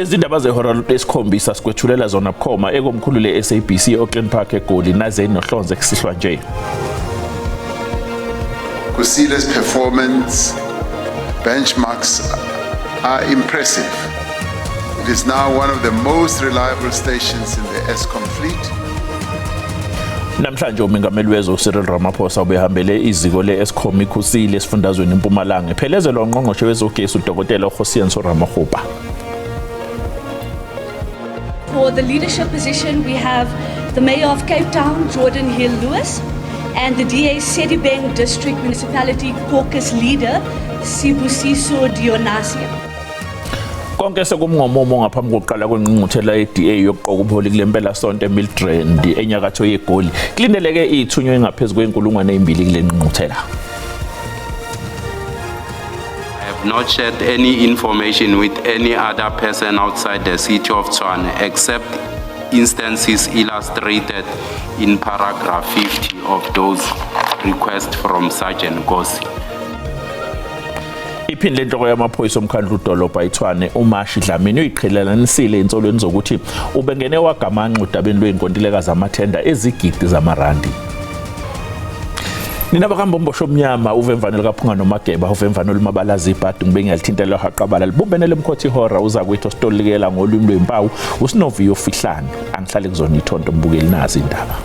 Lezindaba zehora lesikhombisa sikwethulela zona bukhoma ekomkhulu le-SABC Auckland Park eGoli nazeni nohlonze kusihlwa nje. Kusile's performance benchmarks are impressive. It is now one of the most reliable stations in the Eskom fleet. Namhlanje umengameli wezwe Cyril Ramaphosa ubehambele iziko le-Eskom iKhusile esifundazweni eMpumalanga ephelezelwa ungqongqoshe wezogesi uDokotela uGosiyenso Ramokgopa. For the leadership position, we have the Mayor of Cape Town, Jordan Hill-Lewis, and the DA Sedibeng District Municipality Caucus Leader, Sibusiso Dionasia. Konke sekumngomumo ngaphambi kokuqala kwengqungquthela ye-DA yokuqoka ubuholi kule mpelasonto eMidrand enyakatho yeGoli. Kulindeleke ithunywe engaphezulu kwenkulungwane 2 kule ngqungquthela. Not shared any information with any other person outside the city of Tshwane except instances illustrated in paragraph 50 of those requests from Sergeant Gosi. Iphini lenhloko yamaphoyisa omkhandlu udolobha iTshwane uMashi Dlamini uyiqhelelanisile insolweni zokuthi ubengene wagamanqa udabeni lweyinkontileka zamathenda ezigidi zamarandi. Nina bakambombo omnyama uvemvane likaphunga noMageba uvemvane olumabalazi ibhadi ngibe ngiyalithintela haqabala libumbenele emkhothi ihora uza kwethu sitolikela ngolwimi lwempawu usinoviyo Fihlane angihlale kuzona ithonto mbukeli nazi indaba.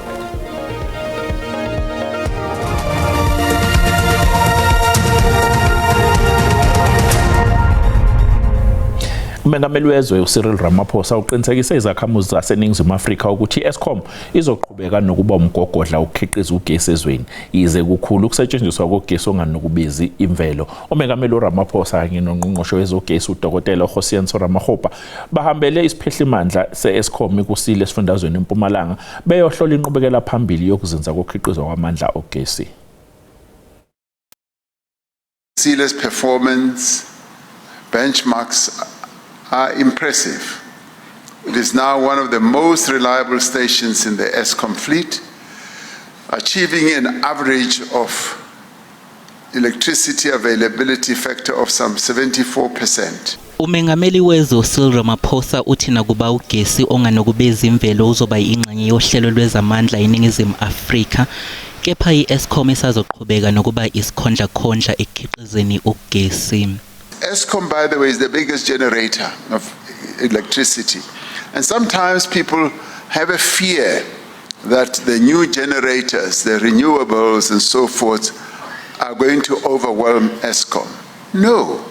Umengameli wezwe uCyril Ramaphosa uqinisekise izakhamuzi zaseNingizimu Afrika ukuthi iEskom izoqhubeka nokuba umgogodla ukukhiqiza ugesi ezweni yize kukhulu ukusetshenziswa kogesi onganokubizi imvelo. Umengameli uRamaphosa kanye nongqongqoshe wezogesi uDokotela uGosiyenso Ramokgopa bahambele isiphehlimandla seEskom iKhusile esifundazweni eMpumalanga beyohlola inqubekela phambili yokuzinza kokukhiqizwa kwamandla ogesi. Kusile's performance benchmarks are impressive. It is now one of the most reliable stations in the Eskom fleet, achieving an average of electricity availability factor of some 74%. Umengameli wezwe Cyril Ramaphosa uthi nakuba ugesi onganokubeza imvelo uzoba ingxenye yohlelo lwezamandla eNingizimu Afrika, kepha iEskom isazoqhubeka nokuba isikhondla ekukhiqizeni ugesi. Eskom, by the way, is the biggest generator of electricity. And sometimes people have a fear that the new generators, the renewables and so forth, are going to overwhelm Eskom. No.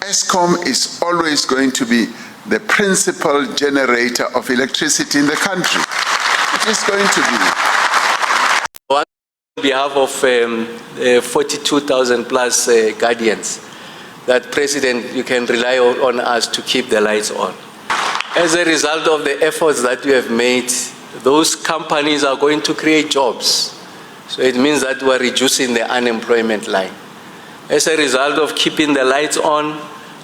Eskom is always going to be the principal generator of electricity in the country. It is going to be. On behalf of 42,000 plus guardians, that President, you can rely on us to keep the lights on. As a result of the efforts that you have made, those companies are going to create jobs. So it means that we're reducing the unemployment line. As a result of keeping the lights on,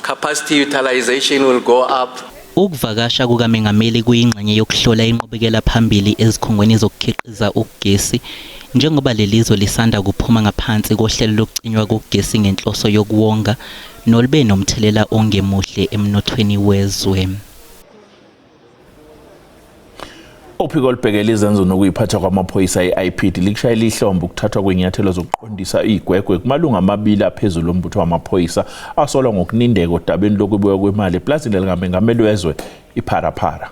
capacity utilization will go up. Ukuvakasha kukaMengameli kuyingxenye yokuhlola inqubekela phambili ezikhungweni zokukhiqiza ugesi njengoba lelizwe lisanda kuphuma ngaphansi kohlelo lokucinywa kogesi ngenhloso yokuwonga nolibe nomthelela ongemuhle emnothweni wezwe. Uphiko olubhekele izenzo nokuyiphatha kwamaphoyisa e-IPD likushayela ihlombe ukuthathwa kwenyathelo zokuqondisa igwegwe kumalunga amabili aphezulu ombutho wamaphoyisa asolwa ngokunindeka odabeni lokubuywa kwemali eplazini likaMengameli wezwe iPharaphara.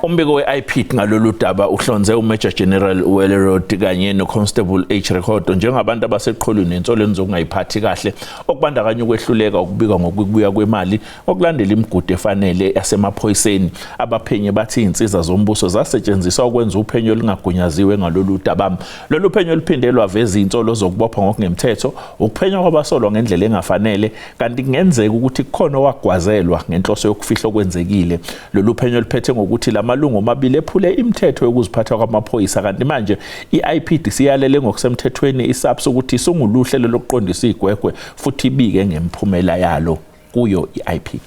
Umbiko we-IPD ngalolu daba uhlonze uMajor General Wellerod kanye noConstable H Record njengabantu abaseqholweni nensolweni zokungayiphathi kahle okubandakanya ukwehluleka ukubika ngokubuya kwemali okulandela imigudu efanele yasemaphoyiseni. Abaphenyi bathi insizwa zombuso zasetshenziswa ukwenza uphenyo lingagunyaziwe ngalolu daba. Lolu phenyo liphindelwa veza insolo zokubopha ngokungemthetho, ukuphenywa kwabasolwa ngendlela engafanele kanti kungenzeka ukuthi kukhona wagwazelwa ngenhloso yokufihla okwenzekile. Lolu phenyo liphethe ngokuthi amalungu omabili ephule imithetho yokuziphatha kwamaphoyisa kanti manje iIPD siyalele ngokusemthethweni isaphi ukuthi isunguluhlelo lokuqondisa igwegwe futhi ibike ngemphumela yalo kuyo iIPD.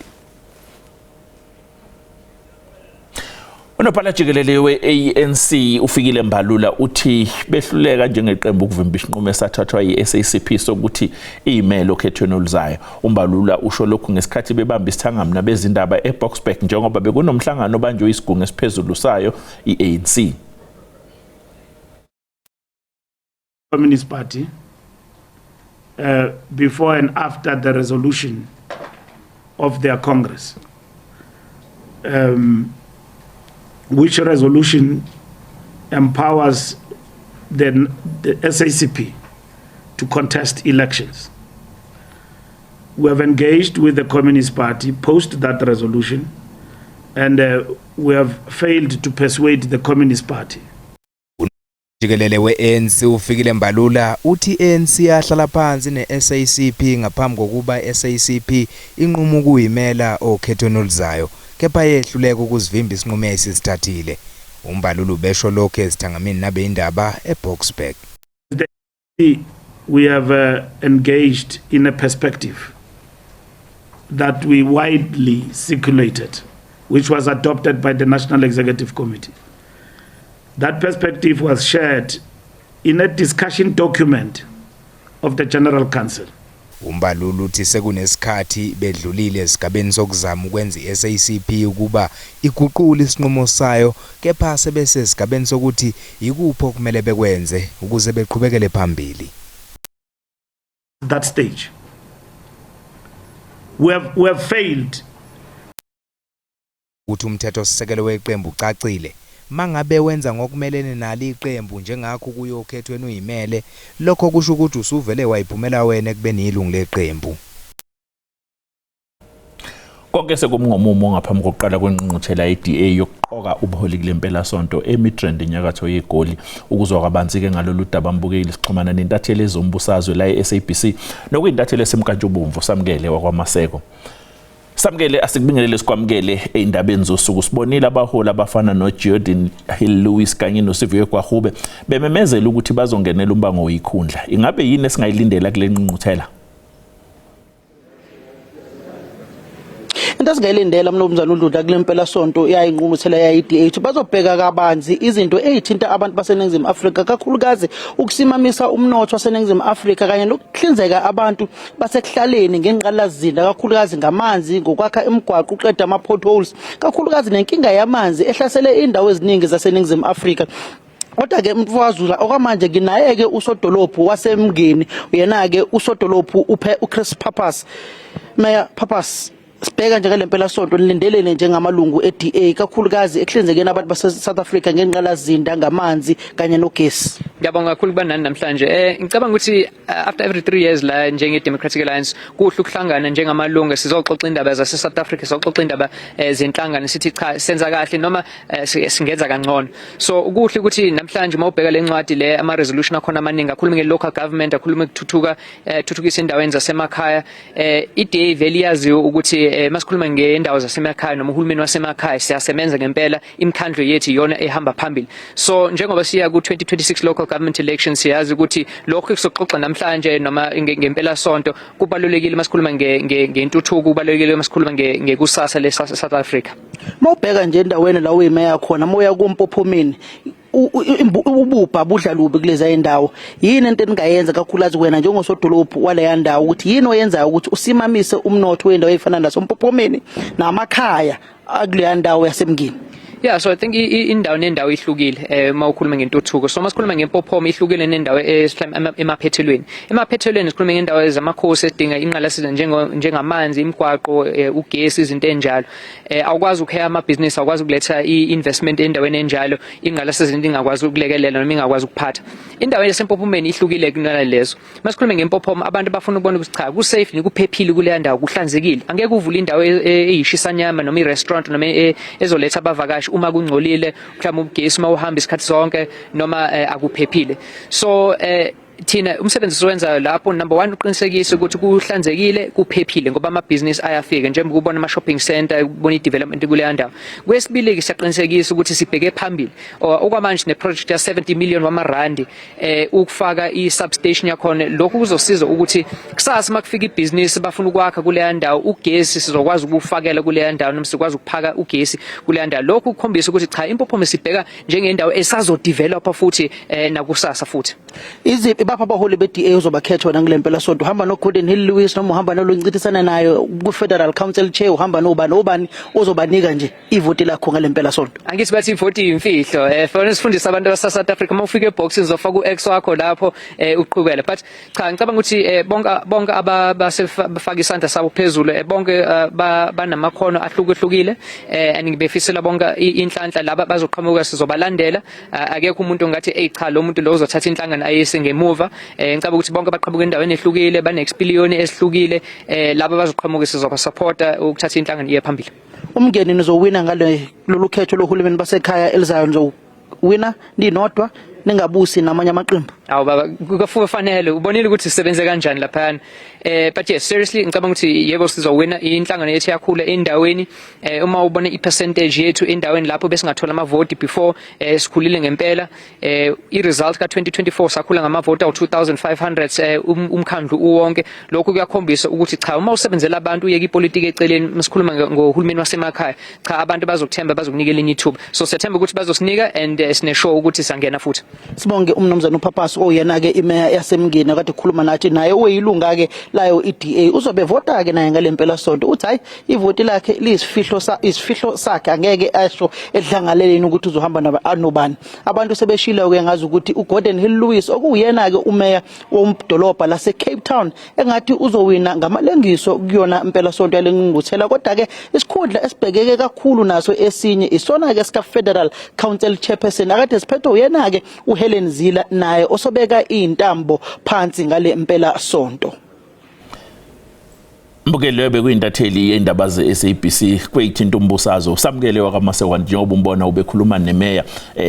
Unobhala jikelele we-ANC uFikile Mbalula uthi behluleka njengeqembu ukuvimba isinqumo esathathwa yi-SACP sokuthi iyimelo okhethweni oluzayo. uMbalula usho lokhu ngesikhathi bebamba isithangami nabezindaba eBoksburg njengoba bekunomhlangano obanjwe isigungu esiphezulu sayo i-ANC. Communist Party before and after the resolution of their Congress, which resolution empowers the SACP to contest elections. We have engaged with the Communist Party post that resolution, and we have failed to persuade the Communist Party. Jikelele we-ANC uFikile Mbalula uthi ANC yahlala phansi ne-SACP ngaphambi kokuba SACP inqumo ukuyimela okhethweni oluzayo kepha yehluleka ukuzivimba isinqumo esisithathile. uMbalula ubesho lokho ezithangamini nabezindaba eBoksburg. We have engaged in a perspective that we widely circulated, which was adopted by the National Executive Committee. That perspective was shared in a discussion document of the General Council. uMbalula uthi sekunesikhathi bedlulile esigabeni sokuzama ukwenza iSACP ukuba iguqule isinqumo sayo kepha sebese esigabeni sokuthi ikuphi okumele bekwenze ukuze beqhubekele phambili. That stage we have failed. Uthi umthetho sisekelo weqembu ucacile mangabe wenza ngokumelene nalo iqembu njengakho kuyokhethweni uyimele lokho kusho ukuthi usuvele wayiphumela wena ekubeni ilungu leqembu. Konke sekumngomumo ngaphambi kokuqala kwengqungquthela ye-DA yokuqoka ubuholi kulempela sonto eMidrand enyakatho yeGoli ukuzwa kabanzi ke ngalolu daba mbukeli isixhumana nentatheli ezombusazwe la eSABC nokuyintatheli esemkantshubomvu Samkele wakwaMaseko. Samkele asikubingelele sikwamkele eindabeni zosuku sibonile abaholi abafana noJordan Hill Lewis kanye noSiviwe Gwagube bememezela ukuthi bazongenela umbango oyikhundla. Ingabe yini esingayilindela kule ngqungquthela? Into singayilindela mnumzana uNdudla kulempela sonto yayingqungquthela yayi-DA bazobheka kabanzi izinto ezithinta abantu baseNingizimu Afrika kakhulukazi ukusimamisa umnotho waseNingizimu Afrika kanye nokuhlinzeka abantu basekuhlaleni ngenqalazinda kakhulukazi ngamanzi ngokwakha imigwaqo uqeda ama potholes kakhulukazi nenkinga yamanzi ehlasele indawo eziningi zaseNingizimu Afrika. Kodwa ke mfowazula okwamanje nginaye-ke usodolophu wasemngeni uyena-ke usodolophu uChris Pappas. Mayor Pappas, sibheka nje lempela sonto nilindelene njengamalungu e-DA kakhulukazi ekuhlinzekeni abantu base-South Africa ngenqalazinda ngamanzi kanye nogesi. Ngiyabonga kakhulu banani namhlanje. Ngicabanga ukuthi after every 3 years la njenge-Democratic Alliance kuhle ukuhlangana njengamalungu sizoxoxa indaba zase-South Africa, sizoxoxa indaba zenhlangano sithi cha senza kahle noma singenza kangcono. So kuhle ukuthi namhlanje mawubheka lencwadi le ama-resolution akhona amaningi akhuluma nge-local government, akhuluma ukuthuthukisa endaweni zasemakhaya. i-DA vele iyaziyo ukuthi masikhuluma ngendawo zasemakhaya noma uhulumeni wasemakhaya siyasebenza ngempela imikhandlo yethu iyona ehamba phambili. So njengoba siya ku-2026 local government elections siyazi ukuthi lokho kusoxoxa namhlanje noma ngempela sonto kubalulekile masikhuluma ngentuthuko, kubalulekile masikhuluma ngekusasa le-South Africa. Mawubheka nje endaweni la uyimeya khona moya kuMpophomeni ubupha budlalubi kulezi indawo yini into eningayenza kakhulukazi wena njengosodolophu waleya ndawo ukuthi yini oyenzayo ukuthi usimamise umnotho wendawo efana nasoMpophomeni namakhaya akuleya ndawo yasemngeni? Yeah, so I think indawo nendawo ihlukile mawukhuluma ngentuthuko. So masikhuluma ngeMpophoma ihlukile nendawo emaphethelweni. Emaphethelweni sikhuluma ngendawo ezamakhosi edinga inqalasizinda njengamanzi, imigwaqo, ugesi, izinto enjalo. Awukwazi ukheya amabhizinisi, awukwazi ukuletha i-investment endaweni enjalo, inqalasizinda ingakwazi ukulekelela noma ingakwazi ukuphatha. Indawo yaseMpophomeni ihlukile kunalezo. Masikhuluma ngeMpophoma abantu bafuna ukubona ukuthi cha kusafe nikuphephile kuleya ndawo, kuhlanzekile. Angeke uvule indawo eyishisanyama noma i-restaurant noma ezoletha abavakashi uma kungcolile mhlawumbe ugesi uma uhamba isikhathi sonke noma akuphephile. So thina umsebenzi siwenzayo lapho number 1 uqinisekise ukuthi kuhlanzekile kuphephile ngoba ama business ayafika njengoba kubona ama shopping center kubona i-development kuleya ndawo. Kwesibili ke siyaqinisekisa ukuthi sibheke phambili okwamanje ne project ya 70 million wamarandi ukufaka i-substation yakhona. Lokhu kuzosiza ukuthi kusasa makufika i-business bafuna ukwakha kuleya ndawo ugesi sizokwazi ukufakela kuleya ndawo noma sikwazi ukuphaka ugesi kuleya ndawo. Lokhu kukhombisa ukuthi cha Impophoma sibheka njengendawo esazo developer futhi nakusasa futhi. Iziphi bapha abaholi be-DA uzobakhethwa ngilempela sonto uhamba noGordon Hill Lewis noma uhamba noloncintisana nayo ku-Federal Council Chair uhamba nobani ozobanika nje ivoti lakho ngilempela sonto? Angithi bathi ivoti imfihlo fanele sifundise abantu basa South Africa mawufika eboxini uzofaka uX wakho lapho uqhubele but cha ngicabanga ukuthi bonke abasefaka isandla sabo phezulu bonke banamakhono ahlukahlukile and ngibefisela bonke inhlanhla laba bazoqhamuka sizobalandela akekho umuntu ngathi cha lo muntu lo uzothatha inhlangano ayise ngemuva ngicabanga ukuthi bonke baqhamuka endaweni ehlukile bane-experience ehlukile laba bazoqhamuka sizoba supporta ukuthatha inhlangano iye phambili. Umngeni nizowina ngale lolu khetho lohulumeni basekhaya elizayo nizowina ninodwa ningabusi namanye amaqembu? Awu baba kufanele ubonile ukuthi sisebenze kanjani lapha but yes seriously ngicabanga ukuthi yebo sizowina inhlangano yethu yakhula endaweni uma ubona ipercentage yethu endaweni lapho besingathola amavoti before sikhulile ngempela iresult ka2024 sakhula ngamavoti awu2500 umkhandlu uwonke. Lokho kuyakhombisa ukuthi cha uma usebenzela abantu uyeke ipolitiki eceleni masikhuluma ngohulumeni wasemakhaya cha abantu bazokuthemba bazokunikela inithuba so siyathemba ukuthi bazosinika and sine show ukuthi sangena futhi. Sibonge umnumzana uPhapaso oyena ke imeya yasemngeni akade khuluma nathi naye oyilunga ke layo iDA uzobe vota ke naye ngalempela sonto uthi hayi ivoti lakhe isifihlo sakhe angeke asho edlangaleleni ukuthi uzohamba nobani. Abantu sebeshilo ke ngazi ukuthi uGordon Hill Lewis okuyena ke umeya womdolobha lase Cape Town engathi uzowina ngamalengiso kuyona impela sonto yalenginguthela kodwa ke isikhundla esibhekeke kakhulu naso esinye isona ke sika Federal Council Chairperson akade siphethe uyena ke uHelen Zila naye osobeka intambo phansi ngale impela sonto. Mbukele bekuyintatheli yendaba ze-SABC kweyithinta umbusazo samukele wakamasekwandi njengoba umbona ubekhuluma nemeya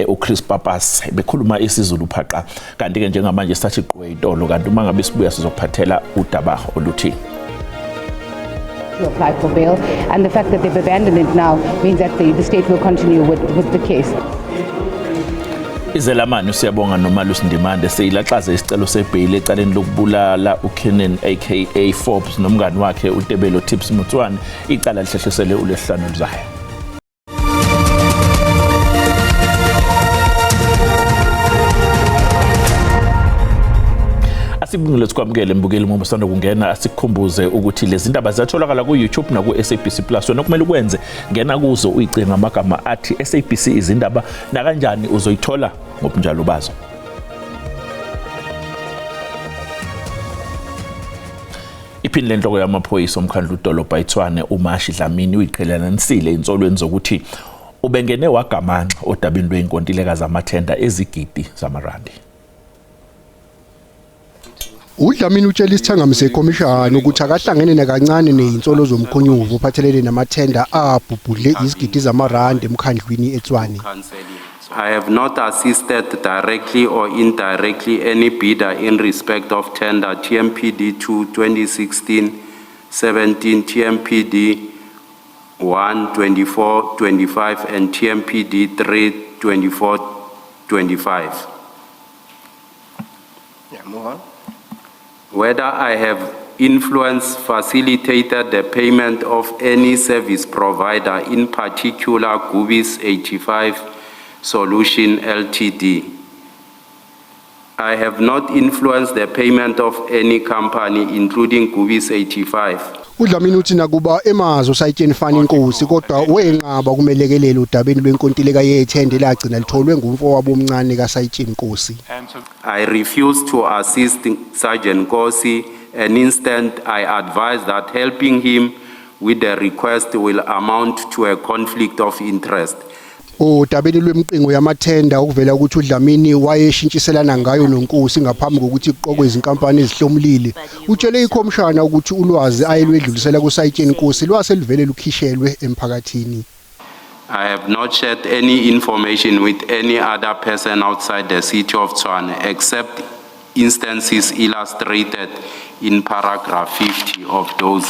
uChris Pappas bekhuluma isiZulu phaqa kanti ke njengamanje sathi gqwe intolo kanti uma ngabe sibuya sizophathela udaba oluthini. To apply for bail and the fact that they've abandoned it now means that the state will continue with the case. Izelamani siyabonga noMalusi Ndimande seyilaxaze isicelo sebhail ecaleni lokubulala uKenan aka Forbes nomngani wakhe uTebelo Tips Mutswane icala lihlehlisele uLesihlanu lizayo. Asibungile sikwamukele mbukeli ngoba sanda kungena asikhumbuze ukuthi lezi ndaba ziyatholakala ku YouTube na ku SABC Plus wena kumele ukwenze ngena kuzo uyicinga ngamagama athi SABC izindaba na kanjani uzoyithola ngobunjalo bazo. Iphini lenhloko yamaphoyisa omkhandlu udolobha eTshwane uMashi Dlamini uyiqhelanisile insolweni zokuthi ubengene wagamanxa odabini lweinkontileka zamathenda ezigidi zamarandi. uDlamini utshela isithangami sekhomishana ukuthi akahlangene nakancane nezinsolo zomkhonyuvu ophathelene namathenda abhubhudle izigidi zamarandi emkhandlwini eTshwane. I have not assisted directly or indirectly any bidder in respect of tender TMPD 2 2016-17, TMPD 1 24-25 and TMPD 3 24-25. Yeah, move on. Whether I have influenced, facilitated the payment of any service provider, in particular Gubis 85 Solution Ltd. I have not influenced the payment of any company, including Gubis 85. uDlamini uthi nakuba emazo sayitsheni fana inkosi kodwa wenqaba kumelekelela udabeni lwenkontileka yethende lagcina litholwe ngumfowabo omncane kaSayitsheni Nkosi. I refuse to assist Sergeant Nkosi, and instead I advise that helping him with the request will amount to a conflict of interest. Udabeni lwemqingo yamathenda ukuvela ukuthi uDlamini wayeshintshiselana ngayo noNkosi ngaphambi kokuthi kuqokwe izinkampani ezihlomlile. Utshele ikhomishana ukuthi ulwazi ayelwedlulisela kuSayitsheni Nkosi lwaselivele lukhishelwe emphakathini. I have not shared any information with any other person outside the city of Tshwane except instances illustrated in paragraph 50 of those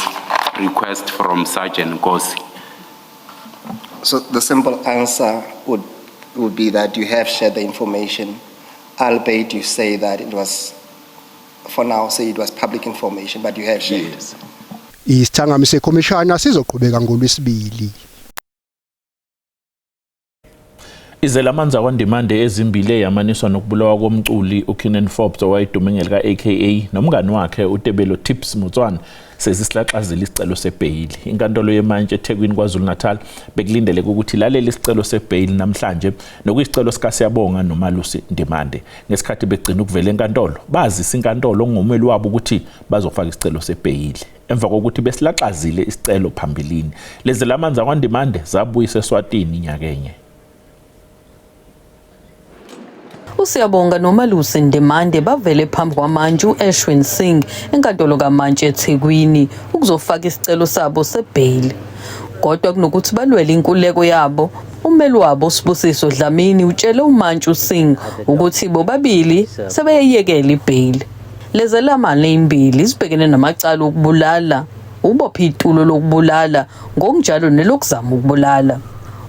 requests from Sergeant Gosi. So the simple answer would be that you have shared the information, albeit you say that it was, for now, say it was public information, but you have shared. Yes. Isithangami sekhomishana sizoqhubeka ngoLwesibili. Izelamanzi akwandimande ezimbili eyamaniswa nokubulawa komculi uKenan Forbes owayedumengela ka-AKA nomngani wakhe uTebelo Tips Mutswana sezisilaxazile isicelo sebhayili. Inkantolo yemantshi eThekwini KwaZulu-Natal bekulindele ukuthi lalela isicelo sebhayili namhlanje nokuyisicelo sikaSiyabonga noMalusi Ndimande. Ngesikhathi begcina ukuvela enkantolo bazisa inkantolo ngomeli wabo ukuthi bazofaka isicelo sebhayili. Emva kokuthi besilaxazile isicelo phambilini, lezelamanzi akwandimande zabuyisa eSwatini nyakenye. uSiyabonga noMalusi Ndimande bavele phambi kwamantshi uEshwin Singh enkantolo kamantshi eThekwini ukuzofaka isicelo sabo sebhayili. Kodwa kunokuthi balwele inkululeko yabo, ummeli wabo uSibusiso Dlamini utshele umantshi uSingh ukuthi bobabili sebeyiyekela ibhayili. Lezelamani ezimbili zibhekene namacala okubulala, ubopha itulo lokubulala ngokunjalo nelokuzama ukubulala.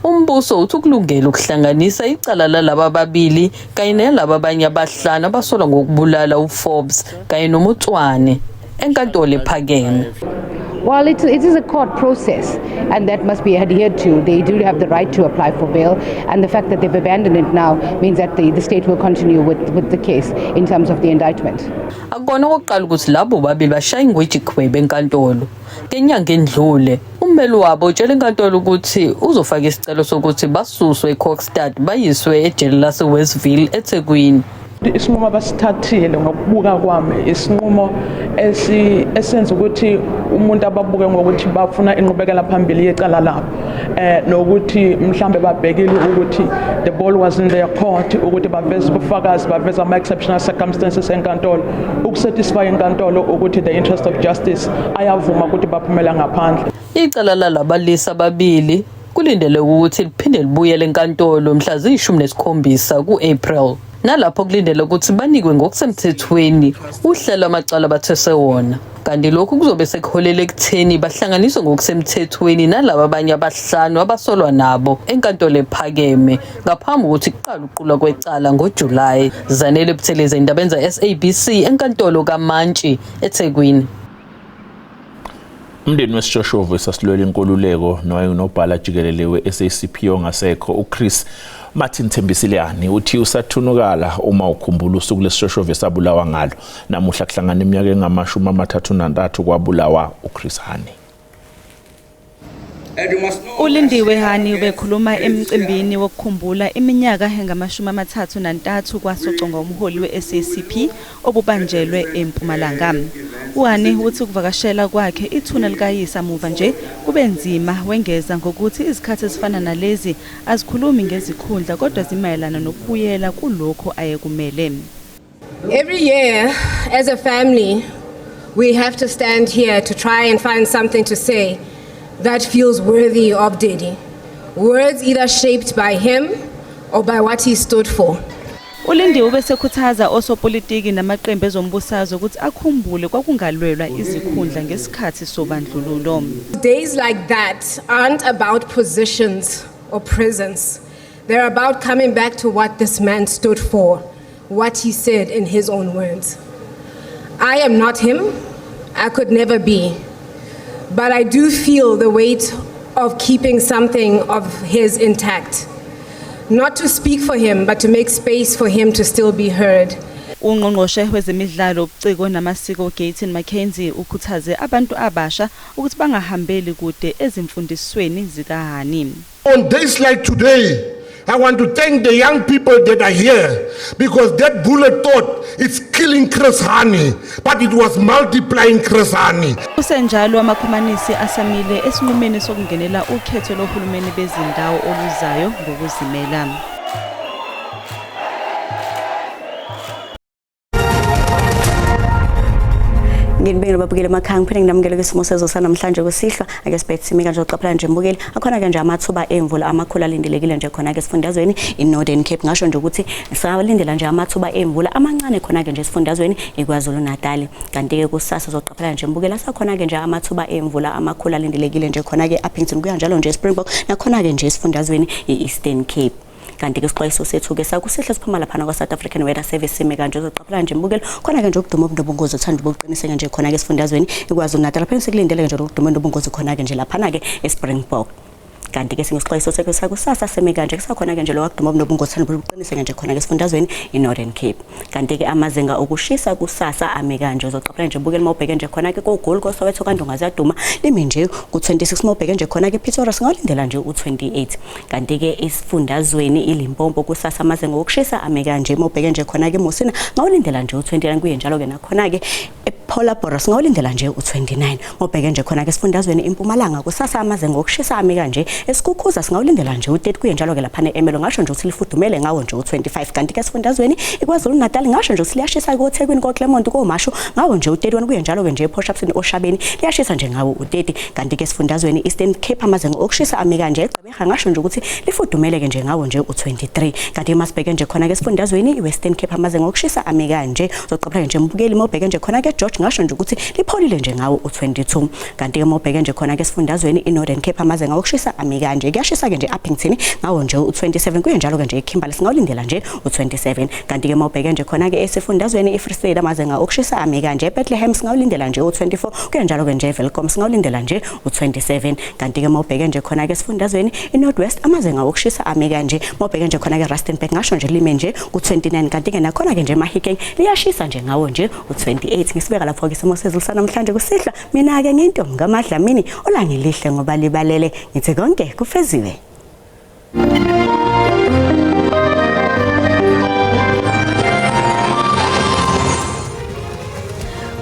Umbuso uthi ukulungela ukuhlanganisa icala lalaba babili kanye nalabo abanye abahlanu abasolwa ngokubulala uForbes kanye noMutswane enkantolo ephakeme. While it is a court process and that must be adhered to, they do have the right to apply for bail, and the fact that they've abandoned it now means that the state will continue with the case in terms of the indictment. Akubona okokuqala ukuthi labo babili bashaya ingweji ikhwebe enkantolo. Kenyanga endlule ummeli wabo utshela inkantolo ukuthi uzofaka isicelo sokuthi basuswe eKokstad bayiswe ejele laseWestville eThekwini. Isinqumo abasithathile ngokubuka kwami isinqumo esenza ukuthi umuntu ababuke ngokuthi bafuna inqubekela phambili yecala labo nokuthi mhlambe babhekile ukuthi the ball was in their court ukuthi baveze ubufakazi baveze ama exceptional circumstances enkantolo ukusatisfy inkantolo ukuthi the interest of justice ayavuma ukuthi baphumela ngaphandle. Icala lalabalisa ababili kulindele ukuthi liphinde libuyele enkantolo mhla ziyi-17 ku-April. Nalapho kulindele ukuthi banikwe ngokusemthethweni uhlelo amacala bathese wona. Kanti lokhu kuzobe sekuholela ekutheni bahlanganiswe ngokusemthethweni nalabo abanye abahlanu abasolwa nabo enkantolo ephakeme ngaphambi kokuthi kuqala uqulwa kwecala ngoJulayi. Zanele Buthelezi, indaba enza SABC enkantolo kamantshi eThekwini. Umndeni wesishoshovu esasilwela inkululeko nowayunobhala jikelele we-SACP ongasekho uChris Martin Thembisile uthi usathunukala uma ukhumbula usuku lesishoshovu esabulawa ngalo. Namuhla kuhlangana iminyaka engama-33 kwabulawa uChris Hani. uLindiwe Hani ubekhuluma emcimbini wokukhumbula iminyaka engama-33 kwasoconga umholi we-SACP obubanjelwe eMpumalanga. uHani uthi ukuvakashela kwakhe ithuna likayisa muva nje kube nzima, wengeza ngokuthi izikhathi ezifana nalezi azikhulumi ngezikhundla kodwa zimayelana nokubuyela kulokho ayekumele. Every year as a family we have to stand here to try and find something to say that feels worthy of Dedi. Words either shaped by him or by what he stood for. uLindiwe besekhuthaza osopolitiki namaqembu ezombusazwe ukuthi akhumbule kwakungalwelwa izikhundla ngesikhathi sobandlululo. Days like that aren't about positions or presence. They're about coming back to what this man stood for, what he said in his own words. I am not him. I could never be. But I do feel the weight of keeping something of his intact. Not to speak for him, but to make space for him to still be heard. Ungqongqoshe wezemidlalo ubuciko namasiko Gayton Mackenzie ukhuthaze abantu abasha ukuthi bangahambeli kude ezimfundisweni zikaHani. On days like today, I want to thank the young people that are here because that bullet thought it's killing Chris Hani, but it was multiplying Chris Hani. Kusenjalo amakhomanisi asamile esinqumeni sokungenela ukhetho lohulumeni bezindawo oluzayo ngokuzimela. Nginibingelela babukeli emakhaya ngiphinde nginamukele kwisimo sezwe sanamhlanje kusihlwa ake sibheke simi kanje oqaphela nje mbukeli akhona ke nje amathuba emvula amakhulu alindelekile nje khona ke esifundazweni iNorthern Cape ngasho nje ukuthi sisalindela nje amathuba emvula amancane khona ke nje esifundazweni iKwaZulu Natal kanti ke kusasa zoqaphela nje mbukeli asakhona ke nje amathuba emvula amakhulu alindelekile nje khona ke Upington kuya njalo nje eSpringbok nakhona ke nje esifundazweni iEastern Cape kanti ke isixwayiso sethu ke sakusihle siphuma lapha kwa South African Weather Service sime kanje uzoqaphela nje mbukeli khona ke nje ukuduma obungozi othanda ukuqiniseka nje khona ke esifundazweni iKwaZulu Natal lapha sikulindele nje ukuduma obungozi khona ke nje lapha ke eSpringbok kanti ke singesixwayiso sekho sakusasa sime kanje kusakhona ke nje lokuduma obungozi othanda ukuqiniseka nje khona ke esifundazweni iNorthern Cape kanti ke amazinga okushisa kusasa ame kanje uzoqaphela nje mbukeli mawubheke nje khona ke koGoli koSoweto kanti ungaziyaduma limi nje ku26 mawubheke nje khona ke Pretoria singalindela nje u28 kanti ke isifundazweni iLimpopo kusasa amazinga okushisa ame kanje mawubheke nje khona ke Musina ngawulindela nje u29 kuye njalo ke nakhona ke ePholaborwa singawulindela nje u29 mawubheke nje khona ke esifundazweni iMpumalanga kusasa amazinga okushisa ame kanje esikhukhuza singawulindela nje u30 kuye njalo ke lapha neEmelo ngasho nje ukuthi lifudumele ngawo nje u25 kanti ke esifundazweni iKwaZulu Natal ngasho nje ukuthi liyashisa koThekwini koClermont koMashu ngawo nje u31 kuye njalo ke nje ePortshepstone oShabeni liyashisa nje ngawo u30 kanti ke esifundazweni Eastern Cape amazinga okushisa ame kanje eGqeberha ngasho nje ukuthi lifudumele ke nje ngawo nje u23 kanti masibheke nje khona ke esifundazweni iWestern Cape amazinga okushisa ame kanje uzoqaphela nje mbukeli mawubheke nje khona ke George ngasho nje ukuthi lipholile nje ngawo u22 kanti ke mawubheke nje khona ke esifundazweni iNorthern Cape amazinga okushisa ame kanje kuyashisa ke nje Upington ngawo nje u27 kuye njalo ke nje eKimberley singawulindela nje u27 kanti ke mawubheke nje khona ke esifundazweni iFree State amazinga okushisa ame kanje eBethlehem singawulindela nje u24 kuye njalo ke nje eWelcome singawulindela nje u27 kanti ke mawubheke nje khona ke esifundazweni iNorthwest amazinga okushisa ame kanje mawubheke nje khona ke Rustenburg ngasho nje lime nje ku29 kanti ke nakhona ke nje Mahikeng liyashisa nje ngawo nje u28 ngisibeka lapho ke isimo sezulu sanamhlanje kusihlwa mina ke ngintombi kaMadlamini olangilihle ngoba libalele ngithi konke kufeziwe.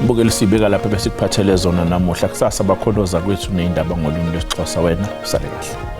Mbukeli sibeka lapha bese kuphathele zona namuhla kusasa bakhondoza kwethu neindaba ngolimi lwesiXhosa wena usale kahle.